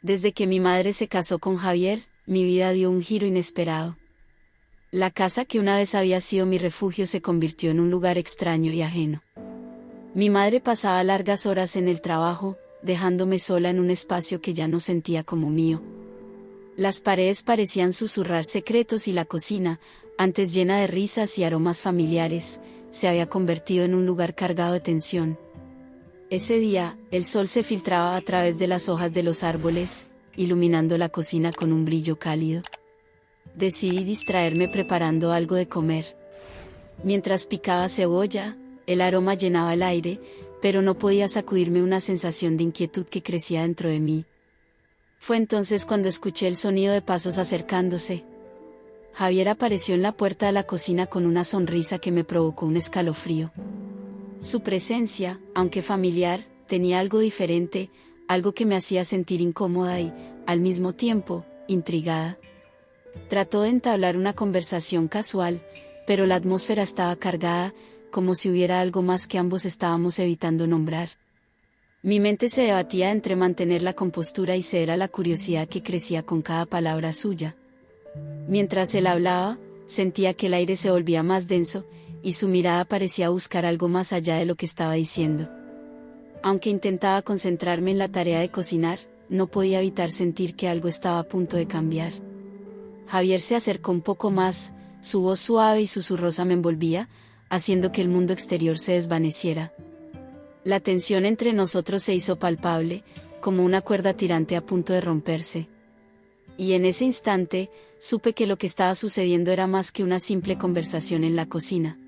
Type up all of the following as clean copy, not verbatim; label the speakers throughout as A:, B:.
A: Desde que mi madre se casó con Javier, mi vida dio un giro inesperado. La casa que una vez había sido mi refugio se convirtió en un lugar extraño y ajeno. Mi madre pasaba largas horas en el trabajo, dejándome sola en un espacio que ya no sentía como mío. Las paredes parecían susurrar secretos y la cocina, antes llena de risas y aromas familiares, se había convertido en un lugar cargado de tensión. Ese día, el sol se filtraba a través de las hojas de los árboles, iluminando la cocina con un brillo cálido. Decidí distraerme preparando algo de comer. Mientras picaba cebolla, el aroma llenaba el aire, pero no podía sacudirme una sensación de inquietud que crecía dentro de mí. Fue entonces cuando escuché el sonido de pasos acercándose. Javier apareció en la puerta de la cocina con una sonrisa que me provocó un escalofrío. Su presencia, aunque familiar, tenía algo diferente, algo que me hacía sentir incómoda y, al mismo tiempo, intrigada. Trató de entablar una conversación casual, pero la atmósfera estaba cargada, como si hubiera algo más que ambos estábamos evitando nombrar. Mi mente se debatía entre mantener la compostura y ceder a la curiosidad que crecía con cada palabra suya. Mientras él hablaba, sentía que el aire se volvía más denso, y su mirada parecía buscar algo más allá de lo que estaba diciendo. Aunque intentaba concentrarme en la tarea de cocinar, no podía evitar sentir que algo estaba a punto de cambiar. Javier se acercó un poco más, su voz suave y susurrosa me envolvía, haciendo que el mundo exterior se desvaneciera. La tensión entre nosotros se hizo palpable, como una cuerda tirante a punto de romperse. Y en ese instante, supe que lo que estaba sucediendo era más que una simple conversación en la cocina.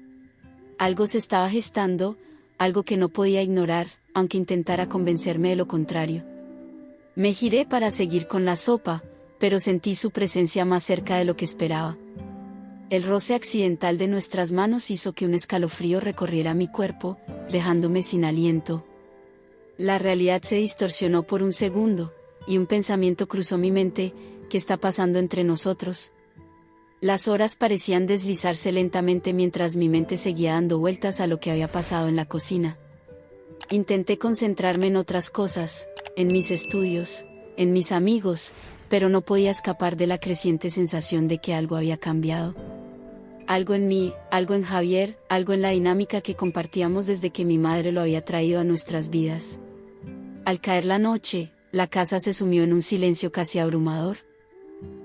A: Algo se estaba gestando, algo que no podía ignorar, aunque intentara convencerme de lo contrario. Me giré para seguir con la sopa, pero sentí su presencia más cerca de lo que esperaba. El roce accidental de nuestras manos hizo que un escalofrío recorriera mi cuerpo, dejándome sin aliento. La realidad se distorsionó por un segundo, y un pensamiento cruzó mi mente: ¿qué está pasando entre nosotros? Las horas parecían deslizarse lentamente mientras mi mente seguía dando vueltas a lo que había pasado en la cocina. Intenté concentrarme en otras cosas, en mis estudios, en mis amigos, pero no podía escapar de la creciente sensación de que algo había cambiado. Algo en mí, algo en Javier, algo en la dinámica que compartíamos desde que mi madre lo había traído a nuestras vidas. Al caer la noche, la casa se sumió en un silencio casi abrumador.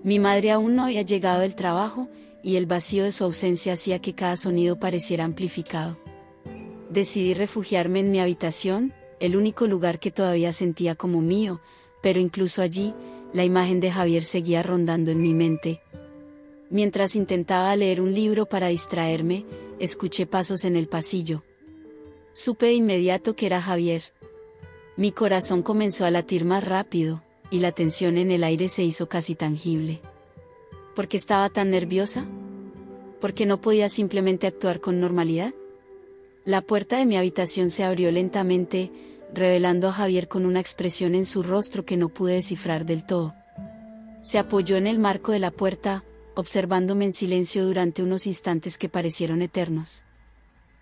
A: Mi madre aún no había llegado del trabajo, y el vacío de su ausencia hacía que cada sonido pareciera amplificado. Decidí refugiarme en mi habitación, el único lugar que todavía sentía como mío, pero incluso allí, la imagen de Javier seguía rondando en mi mente. Mientras intentaba leer un libro para distraerme, escuché pasos en el pasillo. Supe de inmediato que era Javier. Mi corazón comenzó a latir más rápido, y la tensión en el aire se hizo casi tangible. ¿Por qué estaba tan nerviosa? ¿Por qué no podía simplemente actuar con normalidad? La puerta de mi habitación se abrió lentamente, revelando a Javier con una expresión en su rostro que no pude descifrar del todo. Se apoyó en el marco de la puerta, observándome en silencio durante unos instantes que parecieron eternos.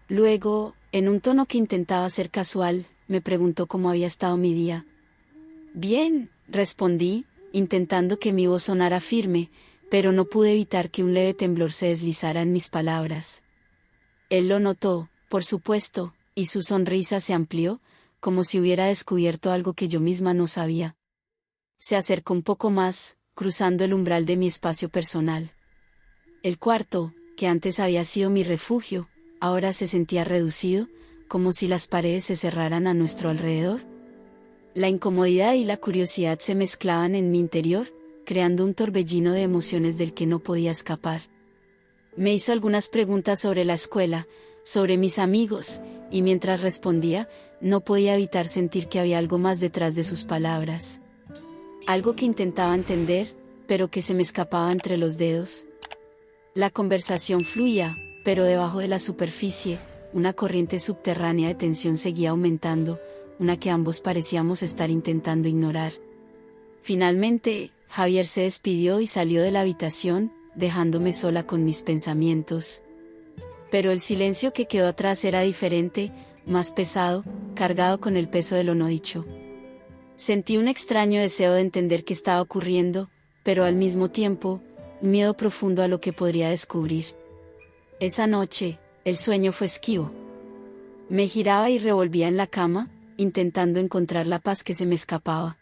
A: Luego, en un tono que intentaba ser casual, me preguntó cómo había estado mi día. Bien, respondí, intentando que mi voz sonara firme, pero no pude evitar que un leve temblor se deslizara en mis palabras. Él lo notó, por supuesto, y su sonrisa se amplió, como si hubiera descubierto algo que yo misma no sabía. Se acercó un poco más, cruzando el umbral de mi espacio personal. El cuarto, que antes había sido mi refugio, ahora se sentía reducido, como si las paredes se cerraran a nuestro alrededor. La incomodidad y la curiosidad se mezclaban en mi interior, creando un torbellino de emociones del que no podía escapar. Me hizo algunas preguntas sobre la escuela, sobre mis amigos, y mientras respondía, no podía evitar sentir que había algo más detrás de sus palabras. Algo que intentaba entender, pero que se me escapaba entre los dedos. La conversación fluía, pero debajo de la superficie, una corriente subterránea de tensión seguía aumentando, una que ambos parecíamos estar intentando ignorar. Finalmente, Javier se despidió y salió de la habitación, dejándome sola con mis pensamientos. Pero el silencio que quedó atrás era diferente, más pesado, cargado con el peso de lo no dicho. Sentí un extraño deseo de entender qué estaba ocurriendo, pero al mismo tiempo, un miedo profundo a lo que podría descubrir. Esa noche, el sueño fue esquivo. Me giraba y revolvía en la cama, intentando encontrar la paz que se me escapaba.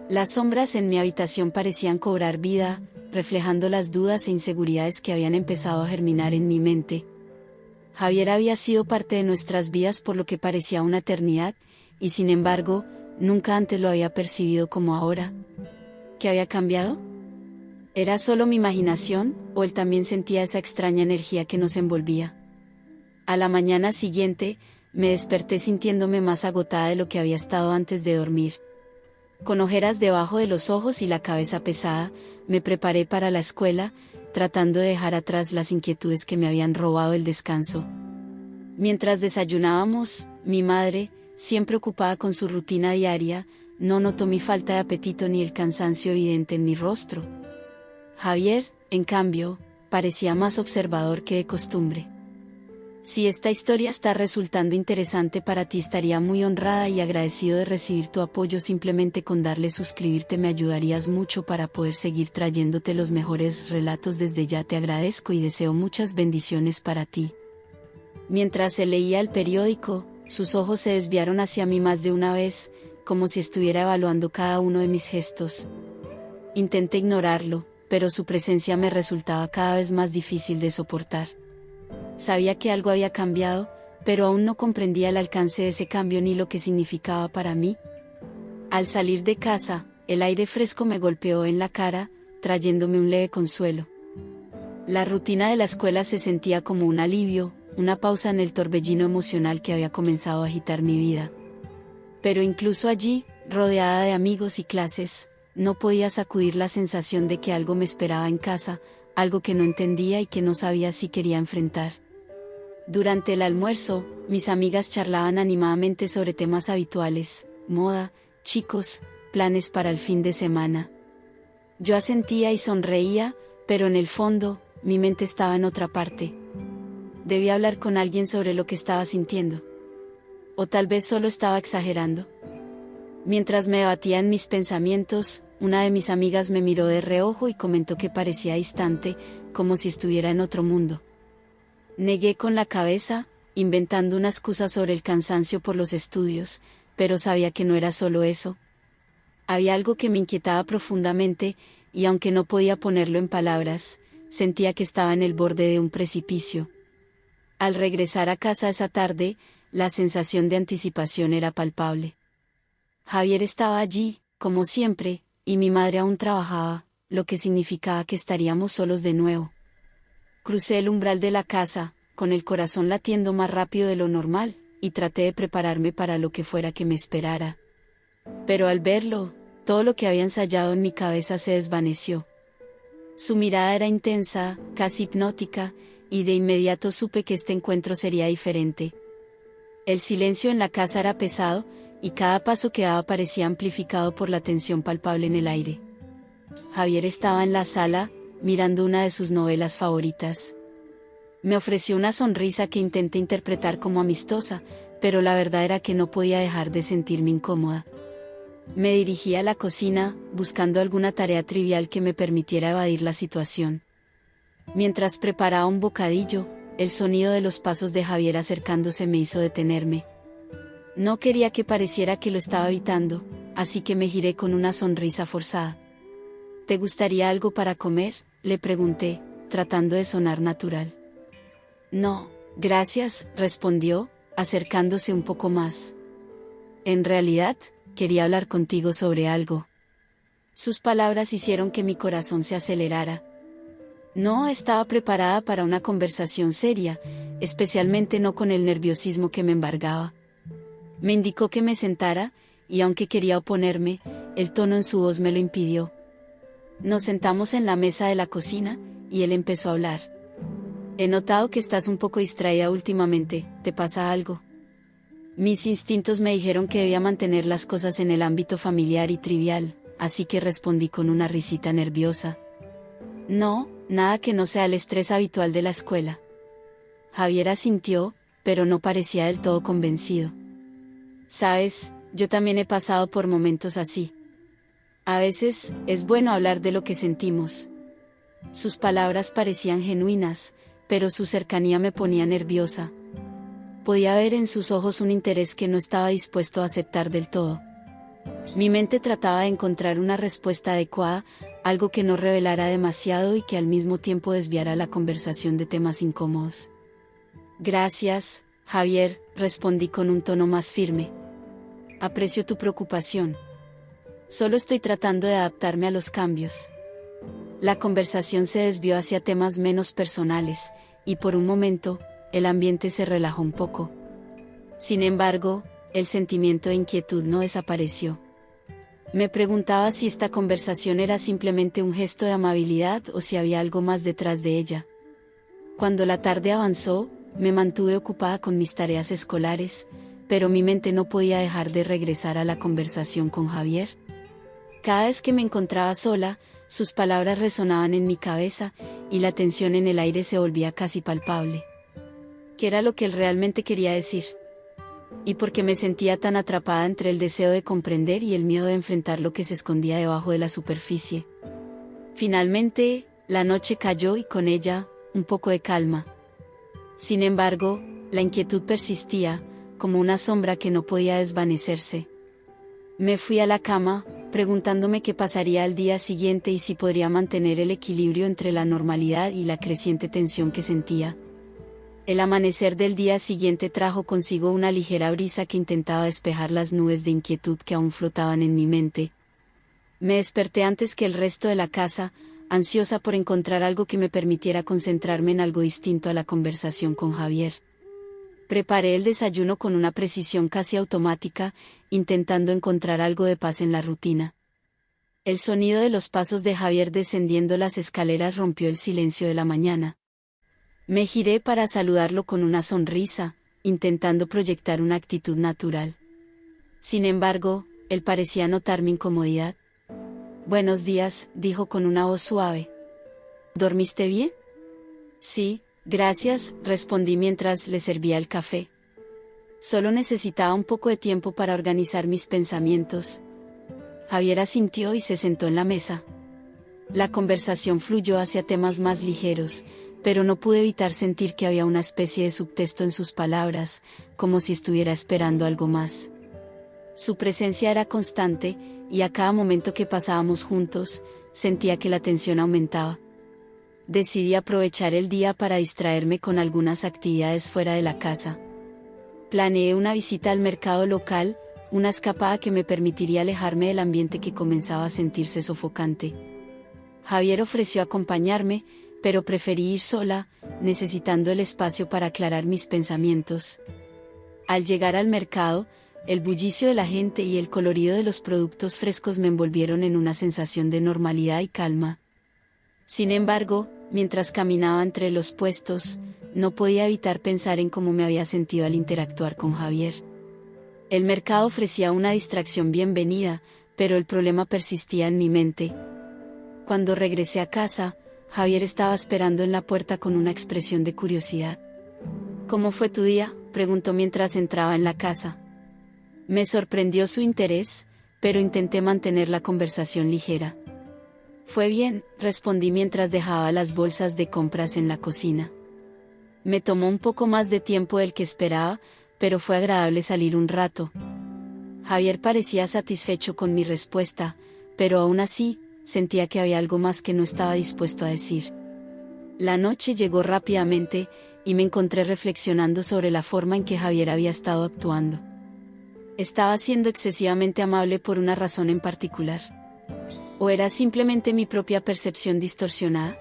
A: Las sombras en mi habitación parecían cobrar vida, reflejando las dudas e inseguridades que habían empezado a germinar en mi mente. Javier había sido parte de nuestras vidas por lo que parecía una eternidad, y sin embargo, nunca antes lo había percibido como ahora. ¿Qué había cambiado? ¿Era solo mi imaginación, o él también sentía esa extraña energía que nos envolvía? A la mañana siguiente, me desperté sintiéndome más agotada de lo que había estado antes de dormir. Con ojeras debajo de los ojos y la cabeza pesada, me preparé para la escuela, tratando de dejar atrás las inquietudes que me habían robado el descanso. Mientras desayunábamos, mi madre, siempre ocupada con su rutina diaria, no notó mi falta de apetito ni el cansancio evidente en mi rostro. Javier, en cambio, parecía más observador que de costumbre. Si esta historia está resultando interesante para ti, estaría muy honrada y agradecido de recibir tu apoyo. Simplemente con darle suscribirte me ayudarías mucho para poder seguir trayéndote los mejores relatos. Desde ya te agradezco y deseo muchas bendiciones para ti. Mientras se leía el periódico, sus ojos se desviaron hacia mí más de una vez, como si estuviera evaluando cada uno de mis gestos. Intenté ignorarlo, pero su presencia me resultaba cada vez más difícil de soportar. Sabía que algo había cambiado, pero aún no comprendía el alcance de ese cambio ni lo que significaba para mí. Al salir de casa, el aire fresco me golpeó en la cara, trayéndome un leve consuelo. La rutina de la escuela se sentía como un alivio, una pausa en el torbellino emocional que había comenzado a agitar mi vida. Pero incluso allí, rodeada de amigos y clases, no podía sacudir la sensación de que algo me esperaba en casa, algo que no entendía y que no sabía si quería enfrentar. Durante el almuerzo, mis amigas charlaban animadamente sobre temas habituales, moda, chicos, planes para el fin de semana. Yo asentía y sonreía, pero en el fondo, mi mente estaba en otra parte. Debía hablar con alguien sobre lo que estaba sintiendo. O tal vez solo estaba exagerando. Mientras me debatía en mis pensamientos, una de mis amigas me miró de reojo y comentó que parecía distante, como si estuviera en otro mundo. Negué con la cabeza, inventando una excusa sobre el cansancio por los estudios, pero sabía que no era solo eso. Había algo que me inquietaba profundamente, y aunque no podía ponerlo en palabras, sentía que estaba en el borde de un precipicio. Al regresar a casa esa tarde, la sensación de anticipación era palpable. Javier estaba allí, como siempre, y mi madre aún trabajaba, lo que significaba que estaríamos solos de nuevo. Crucé el umbral de la casa, con el corazón latiendo más rápido de lo normal, y traté de prepararme para lo que fuera que me esperara. Pero al verlo, todo lo que había ensayado en mi cabeza se desvaneció. Su mirada era intensa, casi hipnótica, y de inmediato supe que este encuentro sería diferente. El silencio en la casa era pesado, y cada paso que daba parecía amplificado por la tensión palpable en el aire. Javier estaba en la sala, mirando una de sus novelas favoritas. Me ofreció una sonrisa que intenté interpretar como amistosa, pero la verdad era que no podía dejar de sentirme incómoda. Me dirigí a la cocina, buscando alguna tarea trivial que me permitiera evadir la situación. Mientras preparaba un bocadillo, el sonido de los pasos de Javier acercándose me hizo detenerme. No quería que pareciera que lo estaba evitando, así que me giré con una sonrisa forzada. ¿Te gustaría algo para comer?, le pregunté, tratando de sonar natural. No, gracias, respondió, acercándose un poco más. En realidad, quería hablar contigo sobre algo. Sus palabras hicieron que mi corazón se acelerara. No estaba preparada para una conversación seria, especialmente no con el nerviosismo que me embargaba. Me indicó que me sentara, y aunque quería oponerme, el tono en su voz me lo impidió. Nos sentamos en la mesa de la cocina, y él empezó a hablar. He notado que estás un poco distraída últimamente, ¿te pasa algo? Mis instintos me dijeron que debía mantener las cosas en el ámbito familiar y trivial, así que respondí con una risita nerviosa. No, nada que no sea el estrés habitual de la escuela. Javier asintió, pero no parecía del todo convencido. Sabes, Yo también he pasado por momentos así. A veces, es bueno hablar de lo que sentimos. Sus palabras parecían genuinas, pero su cercanía me ponía nerviosa. Podía ver en sus ojos un interés que no estaba dispuesto a aceptar del todo. Mi mente trataba de encontrar una respuesta adecuada, algo que no revelara demasiado y que al mismo tiempo desviara la conversación de temas incómodos. Gracias, Javier, respondí con un tono más firme. Aprecio tu preocupación. Solo estoy tratando de adaptarme a los cambios. La conversación se desvió hacia temas menos personales, y por un momento, el ambiente se relajó un poco. Sin embargo, el sentimiento de inquietud no desapareció. Me preguntaba si esta conversación era simplemente un gesto de amabilidad o si había algo más detrás de ella. Cuando la tarde avanzó, me mantuve ocupada con mis tareas escolares, pero mi mente no podía dejar de regresar a la conversación con Javier. Cada vez que me encontraba sola, sus palabras resonaban en mi cabeza, y la tensión en el aire se volvía casi palpable. ¿Qué era lo que él realmente quería decir? ¿Y por qué me sentía tan atrapada entre el deseo de comprender y el miedo de enfrentar lo que se escondía debajo de la superficie? Finalmente, la noche cayó y con ella, un poco de calma. Sin embargo, la inquietud persistía, como una sombra que no podía desvanecerse. Me fui a la cama, preguntándome qué pasaría al día siguiente y si podría mantener el equilibrio entre la normalidad y la creciente tensión que sentía. El amanecer del día siguiente trajo consigo una ligera brisa que intentaba despejar las nubes de inquietud que aún flotaban en mi mente. Me desperté antes que el resto de la casa, ansiosa por encontrar algo que me permitiera concentrarme en algo distinto a la conversación con Javier. Preparé el desayuno con una precisión casi automática, intentando encontrar algo de paz en la rutina. El sonido de los pasos de Javier descendiendo las escaleras rompió el silencio de la mañana. Me giré para saludarlo con una sonrisa, intentando proyectar una actitud natural. Sin embargo, él parecía notar mi incomodidad. «Buenos días», dijo con una voz suave. «¿Dormiste bien?» «Sí, gracias», respondí mientras le servía el café. Solo necesitaba un poco de tiempo para organizar mis pensamientos. Javier asintió y se sentó en la mesa. La conversación fluyó hacia temas más ligeros, pero no pude evitar sentir que había una especie de subtexto en sus palabras, como si estuviera esperando algo más. Su presencia era constante, y a cada momento que pasábamos juntos, sentía que la tensión aumentaba. Decidí aprovechar el día para distraerme con algunas actividades fuera de la casa. Planeé una visita al mercado local, una escapada que me permitiría alejarme del ambiente que comenzaba a sentirse sofocante. Javier ofreció acompañarme, pero preferí ir sola, necesitando el espacio para aclarar mis pensamientos. Al llegar al mercado, el bullicio de la gente y el colorido de los productos frescos me envolvieron en una sensación de normalidad y calma. Sin embargo, mientras caminaba entre los puestos, no podía evitar pensar en cómo me había sentido al interactuar con Javier. El mercado ofrecía una distracción bienvenida, pero el problema persistía en mi mente. Cuando regresé a casa, Javier estaba esperando en la puerta con una expresión de curiosidad. «¿Cómo fue tu día?», preguntó mientras entraba en la casa. Me sorprendió su interés, pero intenté mantener la conversación ligera. «Fue bien», respondí mientras dejaba las bolsas de compras en la cocina. Me tomó un poco más de tiempo del que esperaba, pero fue agradable salir un rato. Javier parecía satisfecho con mi respuesta, pero aún así, sentía que había algo más que no estaba dispuesto a decir. La noche llegó rápidamente, y me encontré reflexionando sobre la forma en que Javier había estado actuando. ¿Estaba siendo excesivamente amable por una razón en particular? ¿O era simplemente mi propia percepción distorsionada?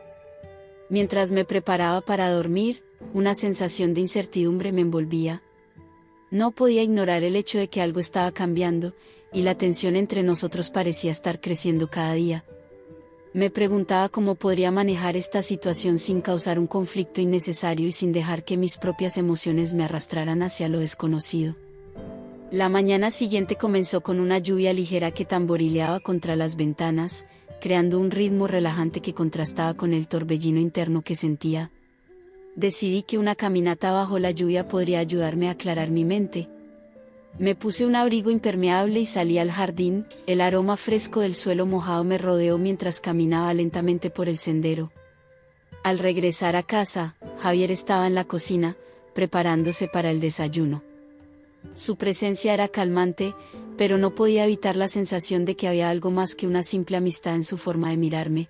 A: Mientras me preparaba para dormir, una sensación de incertidumbre me envolvía. No podía ignorar el hecho de que algo estaba cambiando, y la tensión entre nosotros parecía estar creciendo cada día. Me preguntaba cómo podría manejar esta situación sin causar un conflicto innecesario y sin dejar que mis propias emociones me arrastraran hacia lo desconocido. La mañana siguiente comenzó con una lluvia ligera que tamborileaba contra las ventanas, creando un ritmo relajante que contrastaba con el torbellino interno que sentía. Decidí que una caminata bajo la lluvia podría ayudarme a aclarar mi mente. Me puse un abrigo impermeable y salí al jardín. El aroma fresco del suelo mojado me rodeó mientras caminaba lentamente por el sendero. Al regresar a casa, Javier estaba en la cocina, preparándose para el desayuno. Su presencia era calmante, pero no podía evitar la sensación de que había algo más que una simple amistad en su forma de mirarme.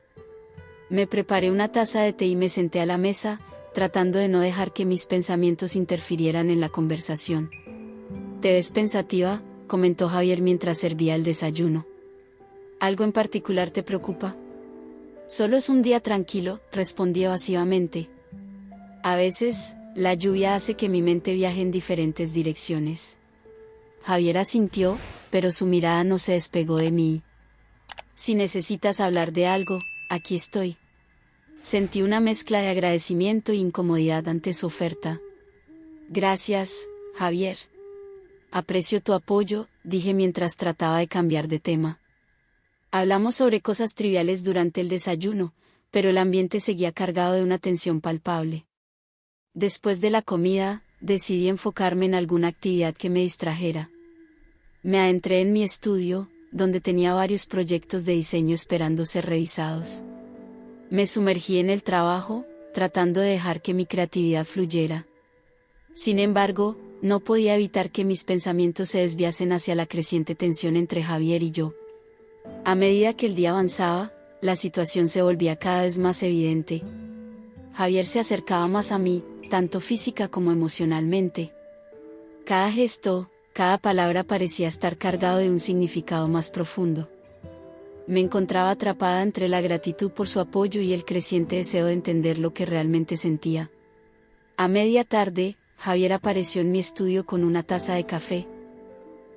A: Me preparé una taza de té y me senté a la mesa, tratando de no dejar que mis pensamientos interfirieran en la conversación. «Te ves pensativa», comentó Javier mientras servía el desayuno. «¿Algo en particular te preocupa?» «Solo es un día tranquilo», respondí evasivamente. «A veces, la lluvia hace que mi mente viaje en diferentes direcciones». Javier asintió, pero su mirada no se despegó de mí. «Si necesitas hablar de algo, aquí estoy». Sentí una mezcla de agradecimiento e incomodidad ante su oferta. «Gracias, Javier. Aprecio tu apoyo», dije mientras trataba de cambiar de tema. Hablamos sobre cosas triviales durante el desayuno, pero el ambiente seguía cargado de una tensión palpable. Después de la comida, decidí enfocarme en alguna actividad que me distrajera. Me adentré en mi estudio, donde tenía varios proyectos de diseño esperando ser revisados. Me sumergí en el trabajo, tratando de dejar que mi creatividad fluyera. Sin embargo, no podía evitar que mis pensamientos se desviasen hacia la creciente tensión entre Javier y yo. A medida que el día avanzaba, la situación se volvía cada vez más evidente. Javier se acercaba más a mí, tanto física como emocionalmente. Cada gesto, cada palabra parecía estar cargado de un significado más profundo. Me encontraba atrapada entre la gratitud por su apoyo y el creciente deseo de entender lo que realmente sentía. A media tarde, Javier apareció en mi estudio con una taza de café.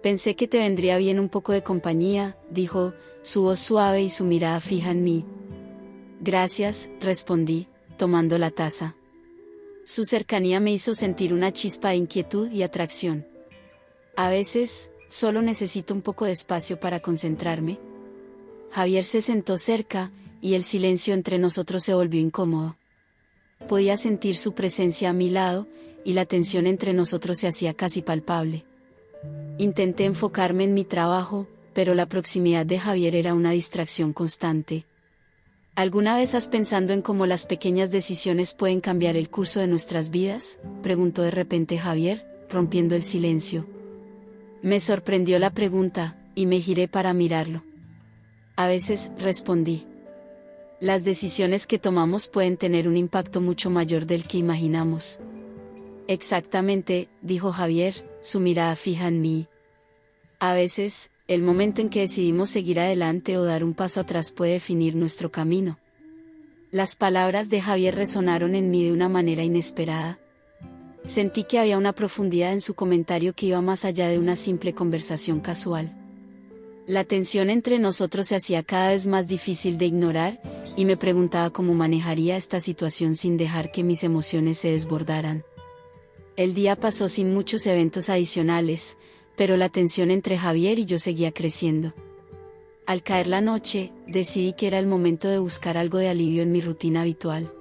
A: «Pensé que te vendría bien un poco de compañía», dijo, su voz suave y su mirada fija en mí. «Gracias», respondí, tomando la taza. Su cercanía me hizo sentir una chispa de inquietud y atracción. «A veces, solo necesito un poco de espacio para concentrarme». Javier se sentó cerca, y el silencio entre nosotros se volvió incómodo. Podía sentir su presencia a mi lado, y la tensión entre nosotros se hacía casi palpable. Intenté enfocarme en mi trabajo, pero la proximidad de Javier era una distracción constante. ¿Alguna vez has pensado en cómo las pequeñas decisiones pueden cambiar el curso de nuestras vidas?, preguntó de repente Javier, rompiendo el silencio. Me sorprendió la pregunta, y me giré para mirarlo. «A veces», respondí. «Las decisiones que tomamos pueden tener un impacto mucho mayor del que imaginamos». «Exactamente», dijo Javier, su mirada fija en mí. «A veces, el momento en que decidimos seguir adelante o dar un paso atrás puede definir nuestro camino». Las palabras de Javier resonaron en mí de una manera inesperada. Sentí que había una profundidad en su comentario que iba más allá de una simple conversación casual. La tensión entre nosotros se hacía cada vez más difícil de ignorar, y me preguntaba cómo manejaría esta situación sin dejar que mis emociones se desbordaran. El día pasó sin muchos eventos adicionales, pero la tensión entre Javier y yo seguía creciendo. Al caer la noche, decidí que era el momento de buscar algo de alivio en mi rutina habitual.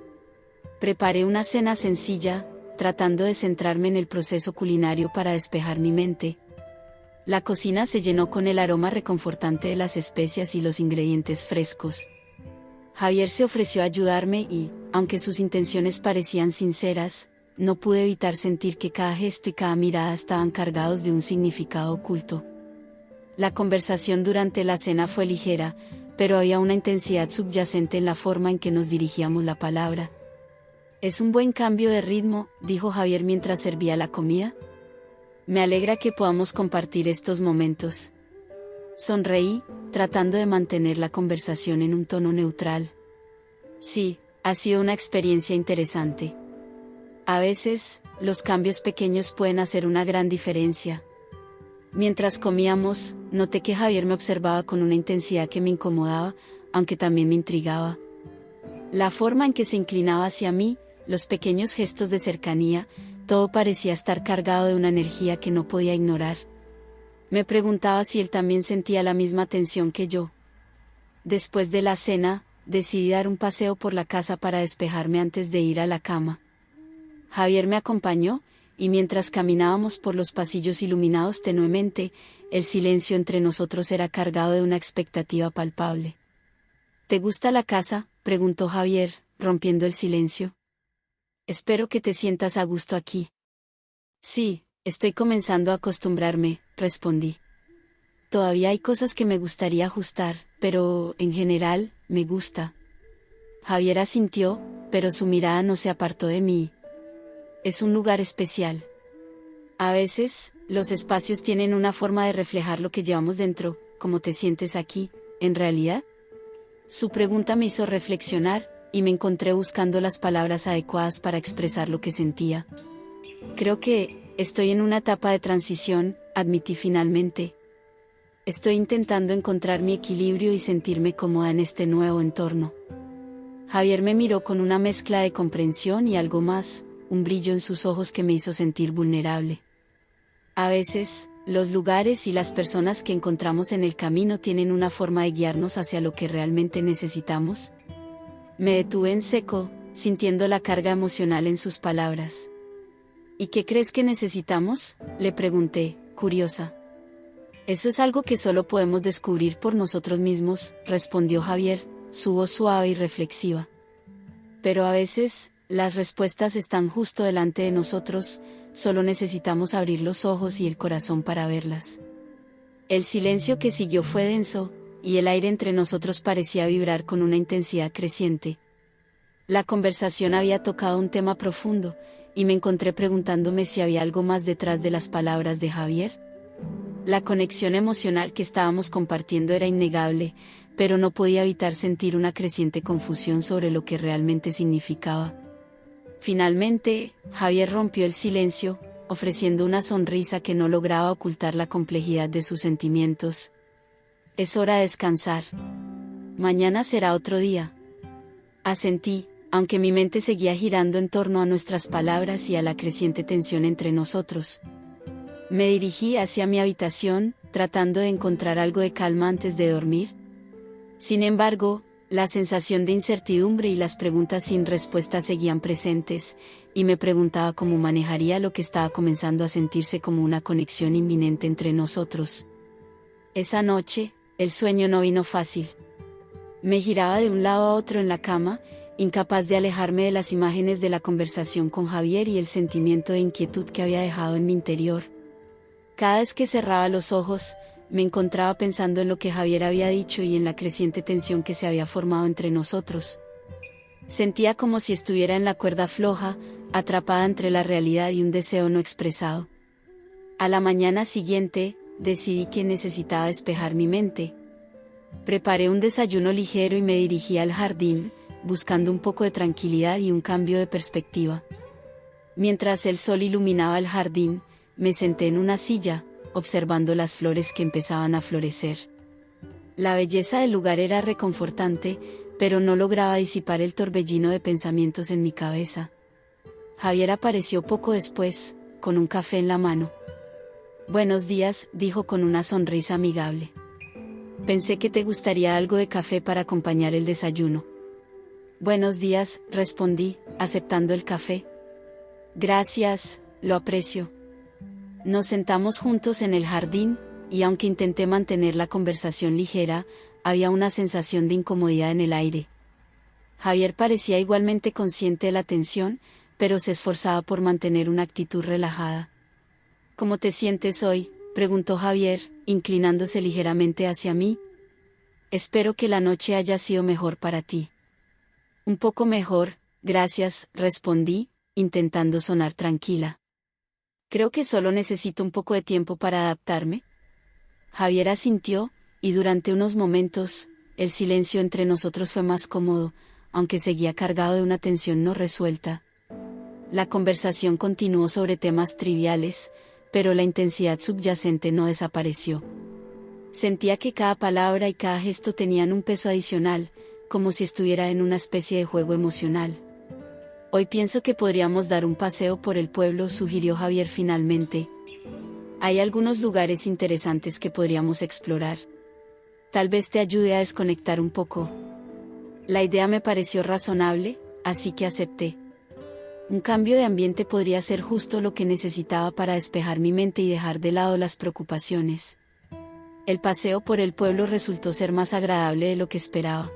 A: Preparé una cena sencilla, tratando de centrarme en el proceso culinario para despejar mi mente. La cocina se llenó con el aroma reconfortante de las especias y los ingredientes frescos. Javier se ofreció a ayudarme y, aunque sus intenciones parecían sinceras, no pude evitar sentir que cada gesto y cada mirada estaban cargados de un significado oculto. La conversación durante la cena fue ligera, pero había una intensidad subyacente en la forma en que nos dirigíamos la palabra. «Es un buen cambio de ritmo», dijo Javier mientras servía la comida. «Me alegra que podamos compartir estos momentos». Sonreí, tratando de mantener la conversación en un tono neutral. «Sí, ha sido una experiencia interesante. A veces, los cambios pequeños pueden hacer una gran diferencia». Mientras comíamos, noté que Javier me observaba con una intensidad que me incomodaba, aunque también me intrigaba. La forma en que se inclinaba hacia mí, los pequeños gestos de cercanía, todo parecía estar cargado de una energía que no podía ignorar. Me preguntaba si él también sentía la misma tensión que yo. Después de la cena, decidí dar un paseo por la casa para despejarme antes de ir a la cama. Javier me acompañó, y mientras caminábamos por los pasillos iluminados tenuemente, el silencio entre nosotros era cargado de una expectativa palpable. ¿Te gusta la casa?, preguntó Javier, rompiendo el silencio. Espero que te sientas a gusto aquí. Sí, estoy comenzando a acostumbrarme, respondí. Todavía hay cosas que me gustaría ajustar, pero, en general, me gusta. Javier asintió, pero su mirada no se apartó de mí. Es un lugar especial. A veces, los espacios tienen una forma de reflejar lo que llevamos dentro. ¿Cómo te sientes aquí, en realidad? Su pregunta me hizo reflexionar, y me encontré buscando las palabras adecuadas para expresar lo que sentía. Creo que estoy en una etapa de transición, admití finalmente. Estoy intentando encontrar mi equilibrio y sentirme cómoda en este nuevo entorno. Javier me miró con una mezcla de comprensión y algo más, un brillo en sus ojos que me hizo sentir vulnerable. A veces, los lugares y las personas que encontramos en el camino tienen una forma de guiarnos hacia lo que realmente necesitamos. Me detuve en seco, sintiendo la carga emocional en sus palabras. ¿Y qué crees que necesitamos?, le pregunté, curiosa. Eso es algo que solo podemos descubrir por nosotros mismos, respondió Javier, su voz suave y reflexiva. Pero a veces, las respuestas están justo delante de nosotros, solo necesitamos abrir los ojos y el corazón para verlas. El silencio que siguió fue denso, y el aire entre nosotros parecía vibrar con una intensidad creciente. La conversación había tocado un tema profundo, y me encontré preguntándome si había algo más detrás de las palabras de Javier. La conexión emocional que estábamos compartiendo era innegable, pero no podía evitar sentir una creciente confusión sobre lo que realmente significaba. Finalmente, Javier rompió el silencio, ofreciendo una sonrisa que no lograba ocultar la complejidad de sus sentimientos. Es hora de descansar. Mañana será otro día. Asentí, aunque mi mente seguía girando en torno a nuestras palabras y a la creciente tensión entre nosotros. Me dirigí hacia mi habitación, tratando de encontrar algo de calma antes de dormir. Sin embargo, la sensación de incertidumbre y las preguntas sin respuesta seguían presentes, y me preguntaba cómo manejaría lo que estaba comenzando a sentirse como una conexión inminente entre nosotros. Esa noche, el sueño no vino fácil. Me giraba de un lado a otro en la cama, incapaz de alejarme de las imágenes de la conversación con Javier y el sentimiento de inquietud que había dejado en mi interior. Cada vez que cerraba los ojos, me encontraba pensando en lo que Javier había dicho y en la creciente tensión que se había formado entre nosotros. Sentía como si estuviera en la cuerda floja, atrapada entre la realidad y un deseo no expresado. A la mañana siguiente, decidí que necesitaba despejar mi mente. Preparé un desayuno ligero y me dirigí al jardín, buscando un poco de tranquilidad y un cambio de perspectiva. Mientras el sol iluminaba el jardín, me senté en una silla, observando las flores que empezaban a florecer. La belleza del lugar era reconfortante, pero no lograba disipar el torbellino de pensamientos en mi cabeza. Javier apareció poco después, con un café en la mano. «Buenos días», dijo con una sonrisa amigable. «Pensé que te gustaría algo de café para acompañar el desayuno». «Buenos días», respondí, aceptando el café. «Gracias, lo aprecio». Nos sentamos juntos en el jardín, y aunque intenté mantener la conversación ligera, había una sensación de incomodidad en el aire. Javier parecía igualmente consciente de la tensión, pero se esforzaba por mantener una actitud relajada. «¿Cómo te sientes hoy?», preguntó Javier, inclinándose ligeramente hacia mí. «Espero que la noche haya sido mejor para ti». «Un poco mejor, gracias», respondí, intentando sonar tranquila. «Creo que solo necesito un poco de tiempo para adaptarme». Javier asintió, y durante unos momentos, el silencio entre nosotros fue más cómodo, aunque seguía cargado de una tensión no resuelta. La conversación continuó sobre temas triviales, pero la intensidad subyacente no desapareció. Sentía que cada palabra y cada gesto tenían un peso adicional, como si estuviera en una especie de juego emocional. «Hoy pienso que podríamos dar un paseo por el pueblo», sugirió Javier finalmente. «Hay algunos lugares interesantes que podríamos explorar. Tal vez te ayude a desconectar un poco». La idea me pareció razonable, así que acepté. Un cambio de ambiente podría ser justo lo que necesitaba para despejar mi mente y dejar de lado las preocupaciones. El paseo por el pueblo resultó ser más agradable de lo que esperaba.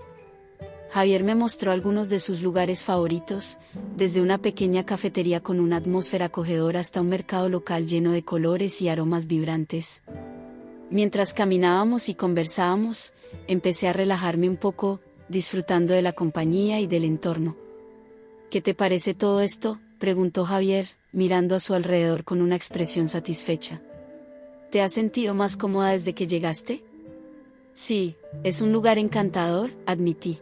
A: Javier me mostró algunos de sus lugares favoritos, desde una pequeña cafetería con una atmósfera acogedora hasta un mercado local lleno de colores y aromas vibrantes. Mientras caminábamos y conversábamos, empecé a relajarme un poco, disfrutando de la compañía y del entorno. ¿Qué te parece todo esto?, preguntó Javier, mirando a su alrededor con una expresión satisfecha. ¿Te has sentido más cómoda desde que llegaste? Sí, es un lugar encantador, admití.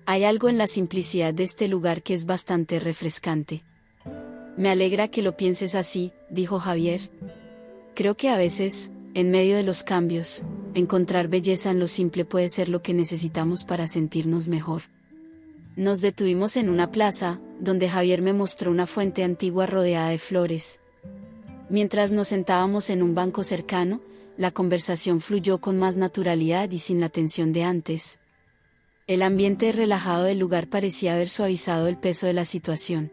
A: Hay algo en la simplicidad de este lugar que es bastante refrescante. Me alegra que lo pienses así, dijo Javier. Creo que a veces, en medio de los cambios, encontrar belleza en lo simple puede ser lo que necesitamos para sentirnos mejor. Nos detuvimos en una plaza, donde Javier me mostró una fuente antigua rodeada de flores. Mientras nos sentábamos en un banco cercano, la conversación fluyó con más naturalidad y sin la tensión de antes. El ambiente relajado del lugar parecía haber suavizado el peso de la situación.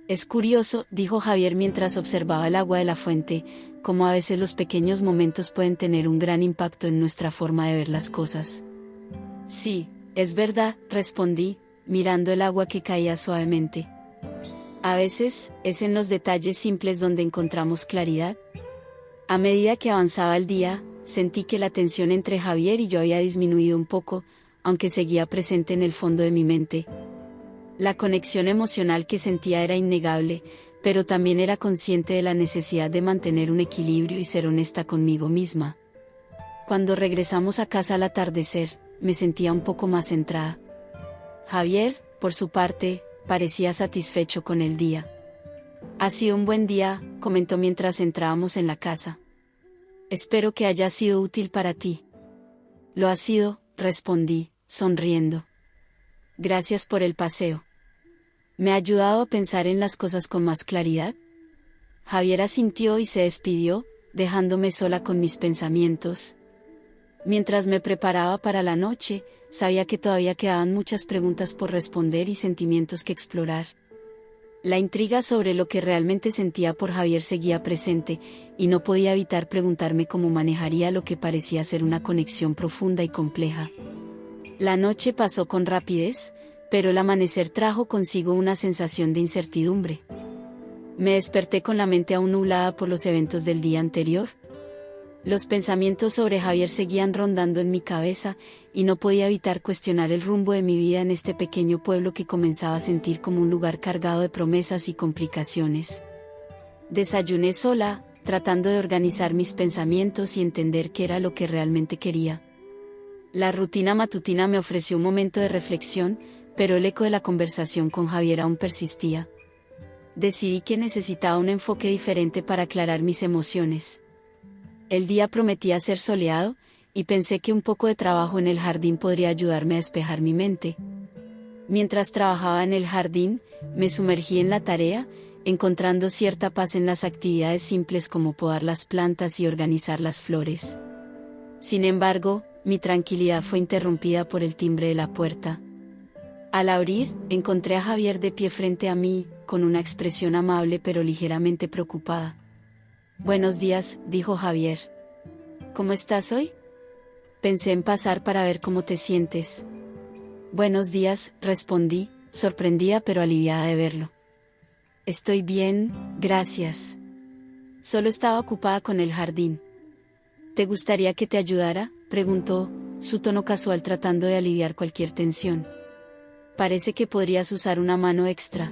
A: Es curioso, dijo Javier mientras observaba el agua de la fuente, cómo a veces los pequeños momentos pueden tener un gran impacto en nuestra forma de ver las cosas. Sí, es verdad, respondí, mirando el agua que caía suavemente. A veces, es en los detalles simples donde encontramos claridad. A medida que avanzaba el día, sentí que la tensión entre Javier y yo había disminuido un poco, aunque seguía presente en el fondo de mi mente. La conexión emocional que sentía era innegable, pero también era consciente de la necesidad de mantener un equilibrio y ser honesta conmigo misma. Cuando regresamos a casa al atardecer, me sentía un poco más centrada. Javier, por su parte, parecía satisfecho con el día. Ha sido un buen día, comentó mientras entrábamos en la casa. Espero que haya sido útil para ti. Lo ha sido, respondí, sonriendo. Gracias por el paseo. ¿Me ha ayudado a pensar en las cosas con más claridad? Javier asintió y se despidió, dejándome sola con mis pensamientos. Mientras me preparaba para la noche, sabía que todavía quedaban muchas preguntas por responder y sentimientos que explorar. La intriga sobre lo que realmente sentía por Javier seguía presente, y no podía evitar preguntarme cómo manejaría lo que parecía ser una conexión profunda y compleja. La noche pasó con rapidez, pero el amanecer trajo consigo una sensación de incertidumbre. Me desperté con la mente aún nublada por los eventos del día anterior. Los pensamientos sobre Javier seguían rondando en mi cabeza, y no podía evitar cuestionar el rumbo de mi vida en este pequeño pueblo que comenzaba a sentir como un lugar cargado de promesas y complicaciones. Desayuné sola, tratando de organizar mis pensamientos y entender qué era lo que realmente quería. La rutina matutina me ofreció un momento de reflexión, pero el eco de la conversación con Javier aún persistía. Decidí que necesitaba un enfoque diferente para aclarar mis emociones. El día prometía ser soleado, y pensé que un poco de trabajo en el jardín podría ayudarme a despejar mi mente. Mientras trabajaba en el jardín, me sumergí en la tarea, encontrando cierta paz en las actividades simples como podar las plantas y organizar las flores. Sin embargo, mi tranquilidad fue interrumpida por el timbre de la puerta. Al abrir, encontré a Javier de pie frente a mí, con una expresión amable pero ligeramente preocupada. Buenos días, dijo Javier. ¿Cómo estás hoy? Pensé en pasar para ver cómo te sientes. Buenos días, respondí, sorprendida pero aliviada de verlo. Estoy bien, gracias. Solo estaba ocupada con el jardín. ¿Te gustaría que te ayudara?, preguntó, su tono casual tratando de aliviar cualquier tensión. Parece que podrías usar una mano extra.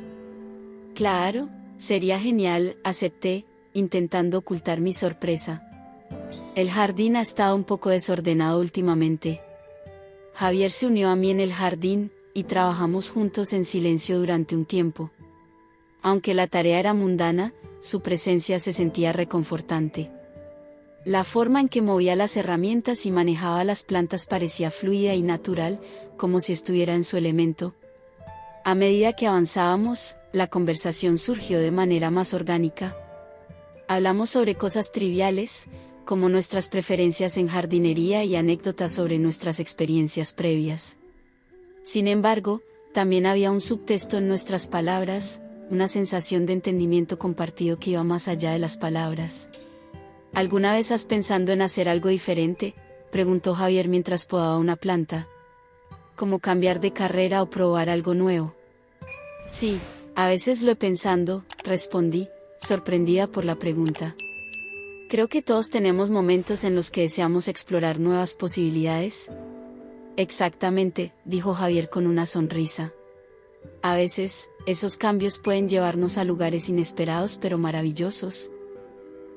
A: Claro, sería genial, acepté, intentando ocultar mi sorpresa. El jardín ha estado un poco desordenado últimamente. Javier se unió a mí en el jardín, y trabajamos juntos en silencio durante un tiempo. Aunque la tarea era mundana, su presencia se sentía reconfortante. La forma en que movía las herramientas y manejaba las plantas parecía fluida y natural, como si estuviera en su elemento. A medida que avanzábamos, la conversación surgió de manera más orgánica. Hablamos sobre cosas triviales, como nuestras preferencias en jardinería y anécdotas sobre nuestras experiencias previas. Sin embargo, también había un subtexto en nuestras palabras, una sensación de entendimiento compartido que iba más allá de las palabras. ¿Alguna vez has pensado en hacer algo diferente?, preguntó Javier mientras podaba una planta. ¿Como cambiar de carrera o probar algo nuevo? Sí, a veces lo he pensado, respondí, sorprendida por la pregunta. Creo que todos tenemos momentos en los que deseamos explorar nuevas posibilidades. Exactamente, dijo Javier con una sonrisa. A veces, esos cambios pueden llevarnos a lugares inesperados pero maravillosos.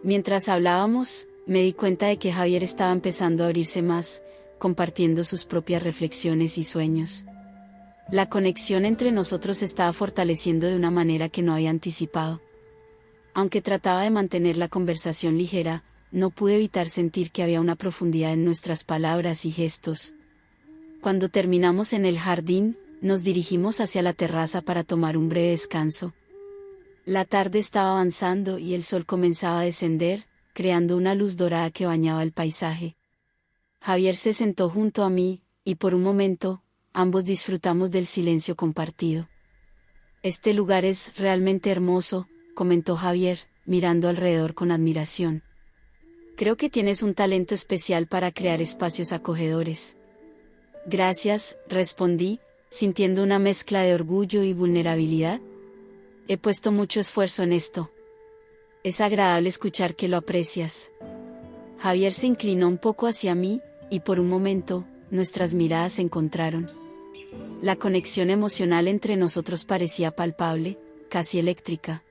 A: Mientras hablábamos, me di cuenta de que Javier estaba empezando a abrirse más, compartiendo sus propias reflexiones y sueños. La conexión entre nosotros se estaba fortaleciendo de una manera que no había anticipado. Aunque trataba de mantener la conversación ligera, no pude evitar sentir que había una profundidad en nuestras palabras y gestos. Cuando terminamos en el jardín, nos dirigimos hacia la terraza para tomar un breve descanso. La tarde estaba avanzando y el sol comenzaba a descender, creando una luz dorada que bañaba el paisaje. Javier se sentó junto a mí, y por un momento, ambos disfrutamos del silencio compartido. Este lugar es realmente hermoso, comentó Javier, mirando alrededor con admiración. Creo que tienes un talento especial para crear espacios acogedores. Gracias, respondí, sintiendo una mezcla de orgullo y vulnerabilidad. He puesto mucho esfuerzo en esto. Es agradable escuchar que lo aprecias. Javier se inclinó un poco hacia mí, y por un momento, nuestras miradas se encontraron. La conexión emocional entre nosotros parecía palpable, casi eléctrica.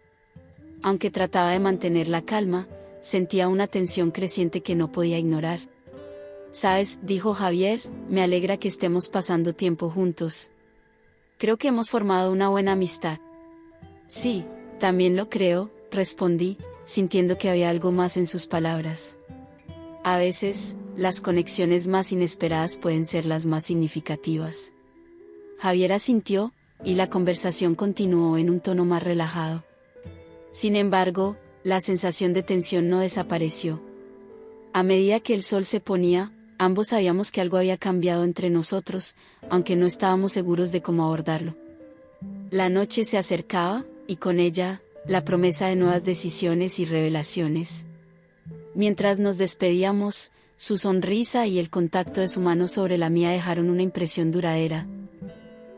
A: Aunque trataba de mantener la calma, sentía una tensión creciente que no podía ignorar. «Sabes», dijo Javier, «me alegra que estemos pasando tiempo juntos. Creo que hemos formado una buena amistad». «Sí, también lo creo», respondí, sintiendo que había algo más en sus palabras. A veces, las conexiones más inesperadas pueden ser las más significativas. Javier asintió, y la conversación continuó en un tono más relajado. Sin embargo, la sensación de tensión no desapareció. A medida que el sol se ponía, ambos sabíamos que algo había cambiado entre nosotros, aunque no estábamos seguros de cómo abordarlo. La noche se acercaba, y con ella, la promesa de nuevas decisiones y revelaciones. Mientras nos despedíamos, su sonrisa y el contacto de su mano sobre la mía dejaron una impresión duradera.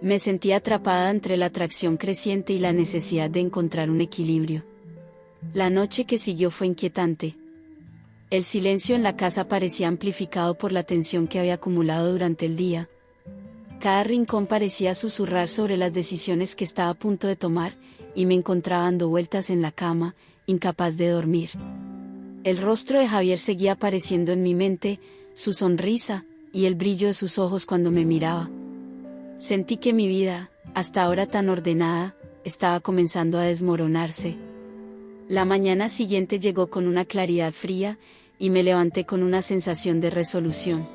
A: Me sentí atrapada entre la atracción creciente y la necesidad de encontrar un equilibrio. La noche que siguió fue inquietante. El silencio en la casa parecía amplificado por la tensión que había acumulado durante el día. Cada rincón parecía susurrar sobre las decisiones que estaba a punto de tomar, y me encontraba dando vueltas en la cama, incapaz de dormir. El rostro de Javier seguía apareciendo en mi mente, su sonrisa, y el brillo de sus ojos cuando me miraba. Sentí que mi vida, hasta ahora tan ordenada, estaba comenzando a desmoronarse. La mañana siguiente llegó con una claridad fría, y me levanté con una sensación de resolución.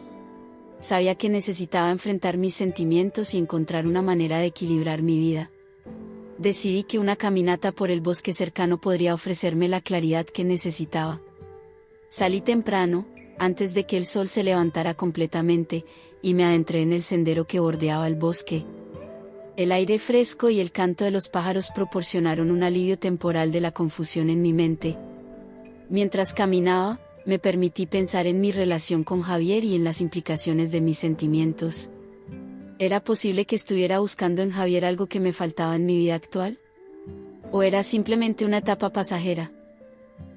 A: Sabía que necesitaba enfrentar mis sentimientos y encontrar una manera de equilibrar mi vida. Decidí que una caminata por el bosque cercano podría ofrecerme la claridad que necesitaba. Salí temprano, antes de que el sol se levantara completamente, y me adentré en el sendero que bordeaba el bosque. El aire fresco y el canto de los pájaros proporcionaron un alivio temporal de la confusión en mi mente. Mientras caminaba, me permití pensar en mi relación con Javier y en las implicaciones de mis sentimientos. ¿Era posible que estuviera buscando en Javier algo que me faltaba en mi vida actual? ¿O era simplemente una etapa pasajera?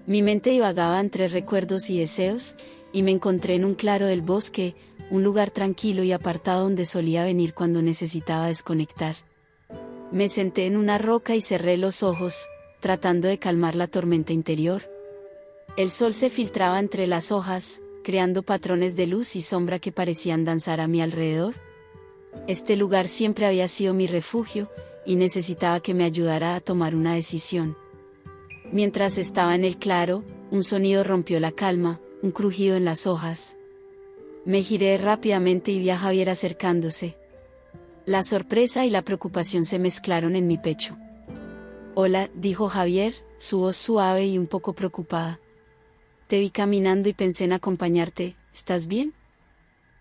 A: Mi mente divagaba entre recuerdos y deseos, y me encontré en un claro del bosque, un lugar tranquilo y apartado donde solía venir cuando necesitaba desconectar. Me senté en una roca y cerré los ojos, tratando de calmar la tormenta interior. El sol se filtraba entre las hojas, creando patrones de luz y sombra que parecían danzar a mi alrededor. Este lugar siempre había sido mi refugio, y necesitaba que me ayudara a tomar una decisión. Mientras estaba en el claro, un sonido rompió la calma, un crujido en las hojas. Me giré rápidamente y vi a Javier acercándose. La sorpresa y la preocupación se mezclaron en mi pecho. «Hola», dijo Javier, su voz suave y un poco preocupada. «Te vi caminando y pensé en acompañarte, ¿estás bien?»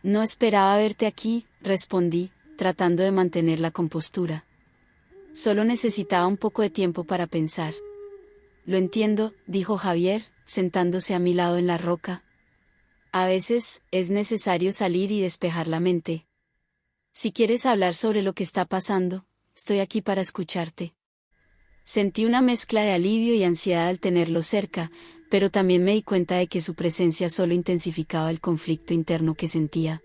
A: «No esperaba verte aquí», respondí, tratando de mantener la compostura. Solo necesitaba un poco de tiempo para pensar. Lo entiendo, dijo Javier, sentándose a mi lado en la roca. A veces, es necesario salir y despejar la mente. Si quieres hablar sobre lo que está pasando, estoy aquí para escucharte. Sentí una mezcla de alivio y ansiedad al tenerlo cerca, pero también me di cuenta de que su presencia solo intensificaba el conflicto interno que sentía.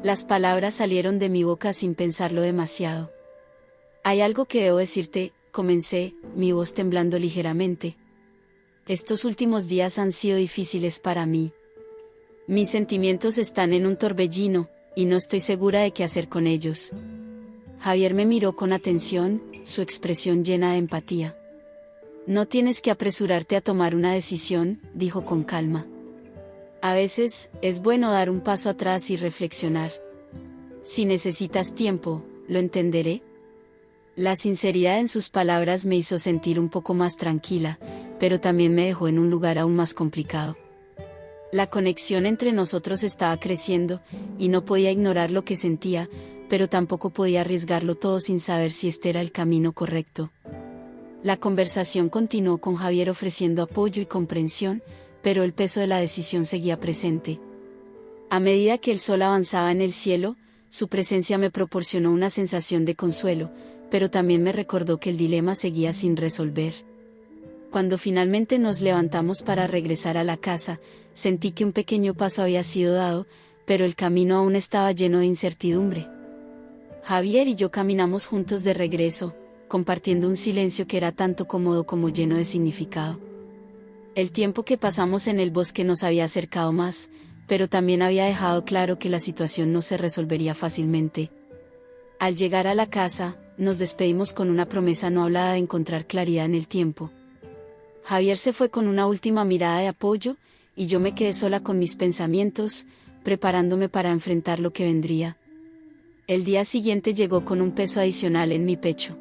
A: Las palabras salieron de mi boca sin pensarlo demasiado. Hay algo que debo decirte, comencé, mi voz temblando ligeramente. Estos últimos días han sido difíciles para mí. Mis sentimientos están en un torbellino, y no estoy segura de qué hacer con ellos. Javier me miró con atención, su expresión llena de empatía. No tienes que apresurarte a tomar una decisión, dijo con calma. A veces, es bueno dar un paso atrás y reflexionar. Si necesitas tiempo, lo entenderé. La sinceridad en sus palabras me hizo sentir un poco más tranquila, pero también me dejó en un lugar aún más complicado. La conexión entre nosotros estaba creciendo, y no podía ignorar lo que sentía, pero tampoco podía arriesgarlo todo sin saber si este era el camino correcto. La conversación continuó con Javier ofreciendo apoyo y comprensión, pero el peso de la decisión seguía presente. A medida que el sol avanzaba en el cielo, su presencia me proporcionó una sensación de consuelo, pero también me recordó que el dilema seguía sin resolver. Cuando finalmente nos levantamos para regresar a la casa, sentí que un pequeño paso había sido dado, pero el camino aún estaba lleno de incertidumbre. Javier y yo caminamos juntos de regreso, compartiendo un silencio que era tanto cómodo como lleno de significado. El tiempo que pasamos en el bosque nos había acercado más, pero también había dejado claro que la situación no se resolvería fácilmente. Al llegar a la casa, nos despedimos con una promesa no hablada de encontrar claridad en el tiempo. Javier se fue con una última mirada de apoyo, y yo me quedé sola con mis pensamientos, preparándome para enfrentar lo que vendría. El día siguiente llegó con un peso adicional en mi pecho.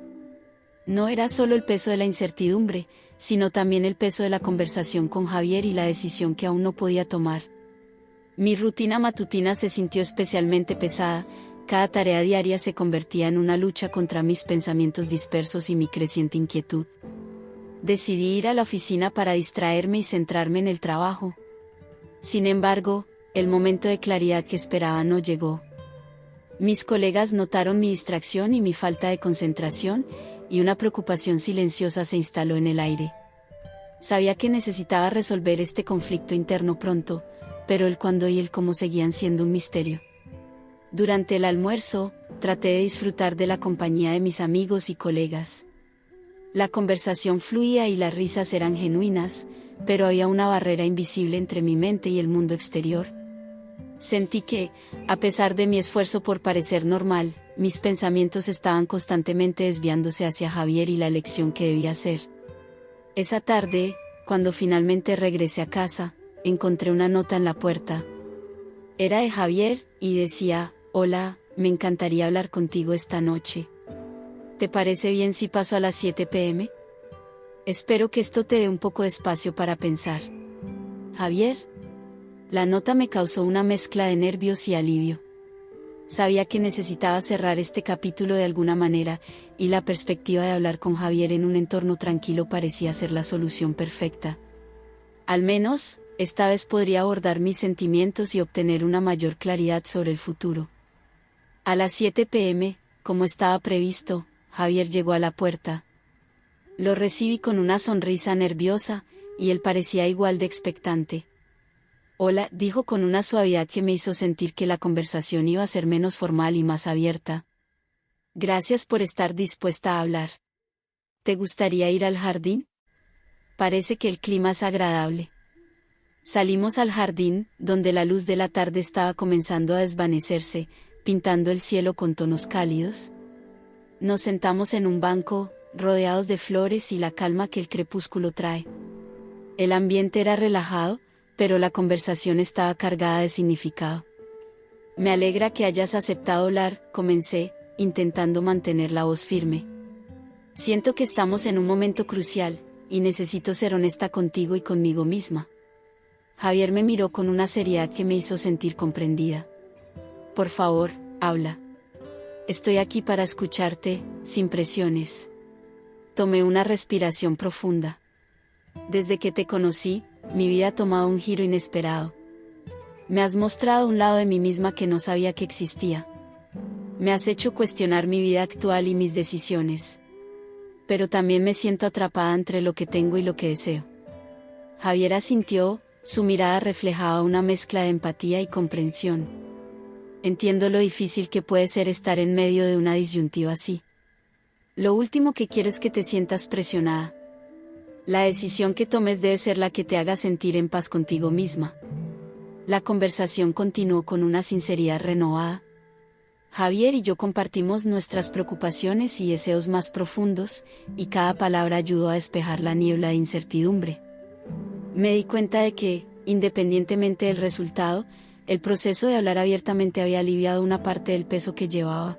A: No era solo el peso de la incertidumbre, sino también el peso de la conversación con Javier y la decisión que aún no podía tomar. Mi rutina matutina se sintió especialmente pesada, cada tarea diaria se convertía en una lucha contra mis pensamientos dispersos y mi creciente inquietud. Decidí ir a la oficina para distraerme y centrarme en el trabajo. Sin embargo, el momento de claridad que esperaba no llegó. Mis colegas notaron mi distracción y mi falta de concentración, y una preocupación silenciosa se instaló en el aire. Sabía que necesitaba resolver este conflicto interno pronto, pero el cuándo y el cómo seguían siendo un misterio. Durante el almuerzo, traté de disfrutar de la compañía de mis amigos y colegas. La conversación fluía y las risas eran genuinas, pero había una barrera invisible entre mi mente y el mundo exterior. Sentí que, a pesar de mi esfuerzo por parecer normal, mis pensamientos estaban constantemente desviándose hacia Javier y la elección que debía hacer. Esa tarde, cuando finalmente regresé a casa, encontré una nota en la puerta. Era de Javier, y decía: «Hola, me encantaría hablar contigo esta noche. ¿Te parece bien si paso a las 7 p.m? Espero que esto te dé un poco de espacio para pensar. Javier». La nota me causó una mezcla de nervios y alivio. Sabía que necesitaba cerrar este capítulo de alguna manera, y la perspectiva de hablar con Javier en un entorno tranquilo parecía ser la solución perfecta. Al menos, esta vez podría abordar mis sentimientos y obtener una mayor claridad sobre el futuro. A las 7 p.m., como estaba previsto, Javier llegó a la puerta. Lo recibí con una sonrisa nerviosa, y él parecía igual de expectante. «Hola», dijo con una suavidad que me hizo sentir que la conversación iba a ser menos formal y más abierta. «Gracias por estar dispuesta a hablar. ¿Te gustaría ir al jardín? Parece que el clima es agradable». Salimos al jardín, donde la luz de la tarde estaba comenzando a desvanecerse, pintando el cielo con tonos cálidos. Nos sentamos en un banco, rodeados de flores y la calma que el crepúsculo trae. El ambiente era relajado, pero la conversación estaba cargada de significado. «Me alegra que hayas aceptado hablar», comencé, intentando mantener la voz firme. «Siento que estamos en un momento crucial, y necesito ser honesta contigo y conmigo misma». Javier me miró con una seriedad que me hizo sentir comprendida. «Por favor, habla. Estoy aquí para escucharte, sin presiones. Tomé una respiración profunda. Desde que te conocí, mi vida ha tomado un giro inesperado. Me has mostrado un lado de mí misma que no sabía que existía. Me has hecho cuestionar mi vida actual y mis decisiones. Pero también me siento atrapada entre lo que tengo y lo que deseo. Javier asintió, su mirada reflejaba una mezcla de empatía y comprensión. Entiendo lo difícil que puede ser estar en medio de una disyuntiva así. Lo último que quiero es que te sientas presionada. La decisión que tomes debe ser la que te haga sentir en paz contigo misma. La conversación continuó con una sinceridad renovada. Javier y yo compartimos nuestras preocupaciones y deseos más profundos, y cada palabra ayudó a despejar la niebla de incertidumbre. Me di cuenta de que, independientemente del resultado, el proceso de hablar abiertamente había aliviado una parte del peso que llevaba.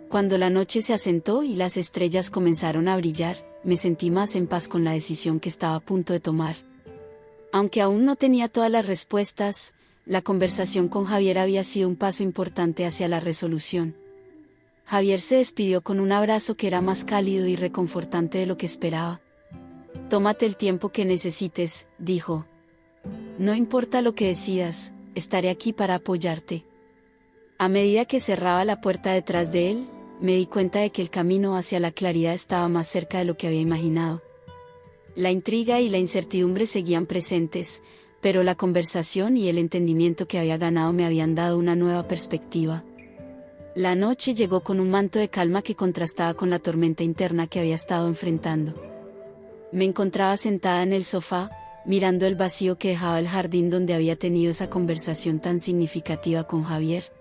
A: Cuando la noche se asentó y las estrellas comenzaron a brillar, me sentí más en paz con la decisión que estaba a punto de tomar. Aunque aún no tenía todas las respuestas, la conversación con Javier había sido un paso importante hacia la resolución. Javier se despidió con un abrazo que era más cálido y reconfortante de lo que esperaba. Tómate el tiempo que necesites, dijo. No importa lo que decidas, estaré aquí para apoyarte. A medida que cerraba la puerta detrás de él, me di cuenta de que el camino hacia la claridad estaba más cerca de lo que había imaginado. La intriga y la incertidumbre seguían presentes, pero la conversación y el entendimiento que había ganado me habían dado una nueva perspectiva. La noche llegó con un manto de calma que contrastaba con la tormenta interna que había estado enfrentando. Me encontraba sentada en el sofá, mirando el vacío que dejaba el jardín donde había tenido esa conversación tan significativa con Javier.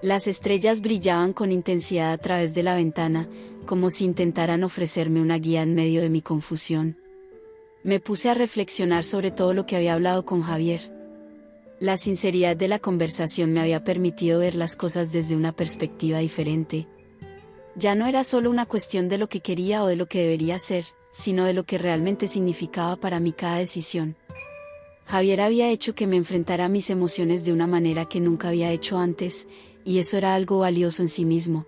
A: Las estrellas brillaban con intensidad a través de la ventana, como si intentaran ofrecerme una guía en medio de mi confusión. Me puse a reflexionar sobre todo lo que había hablado con Javier. La sinceridad de la conversación me había permitido ver las cosas desde una perspectiva diferente. Ya no era solo una cuestión de lo que quería o de lo que debería hacer, sino de lo que realmente significaba para mí cada decisión. Javier había hecho que me enfrentara a mis emociones de una manera que nunca había hecho antes, y eso era algo valioso en sí mismo.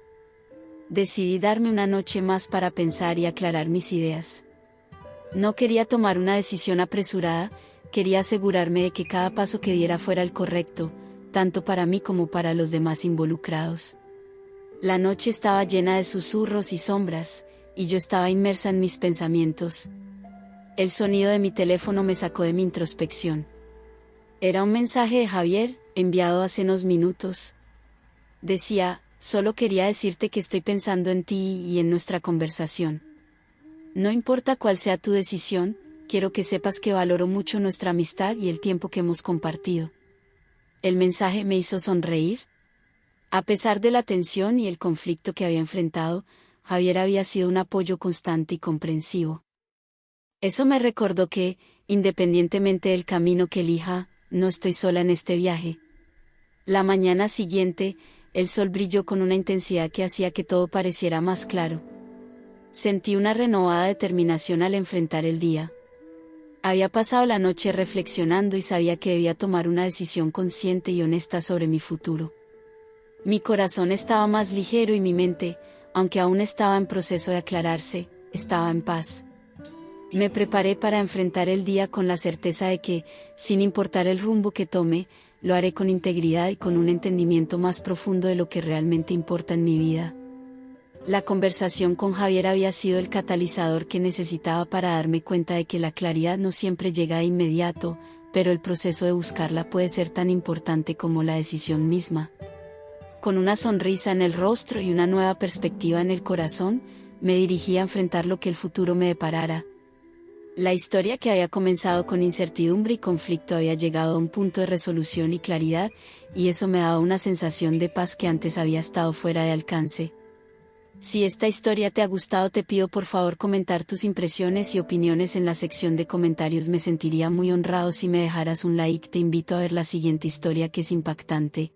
A: Decidí darme una noche más para pensar y aclarar mis ideas. No quería tomar una decisión apresurada, quería asegurarme de que cada paso que diera fuera el correcto, tanto para mí como para los demás involucrados. La noche estaba llena de susurros y sombras, y yo estaba inmersa en mis pensamientos. El sonido de mi teléfono me sacó de mi introspección. Era un mensaje de Javier, enviado hace unos minutos. Decía, solo quería decirte que estoy pensando en ti y en nuestra conversación. No importa cuál sea tu decisión, quiero que sepas que valoro mucho nuestra amistad y el tiempo que hemos compartido. El mensaje me hizo sonreír. A pesar de la tensión y el conflicto que había enfrentado, Javier había sido un apoyo constante y comprensivo. Eso me recordó que, independientemente del camino que elija, no estoy sola en este viaje. La mañana siguiente, el sol brilló con una intensidad que hacía que todo pareciera más claro. Sentí una renovada determinación al enfrentar el día. Había pasado la noche reflexionando y sabía que debía tomar una decisión consciente y honesta sobre mi futuro. Mi corazón estaba más ligero y mi mente, aunque aún estaba en proceso de aclararse, estaba en paz. Me preparé para enfrentar el día con la certeza de que, sin importar el rumbo que tome, lo haré con integridad y con un entendimiento más profundo de lo que realmente importa en mi vida. La conversación con Javier había sido el catalizador que necesitaba para darme cuenta de que la claridad no siempre llega de inmediato, pero el proceso de buscarla puede ser tan importante como la decisión misma. Con una sonrisa en el rostro y una nueva perspectiva en el corazón, me dirigí a enfrentar lo que el futuro me deparara. La historia que había comenzado con incertidumbre y conflicto había llegado a un punto de resolución y claridad, y eso me daba una sensación de paz que antes había estado fuera de alcance. Si esta historia te ha gustado, te pido por favor comentar tus impresiones y opiniones en la sección de comentarios. Me sentiría muy honrado si me dejaras un like. Te invito a ver la siguiente historia, que es impactante.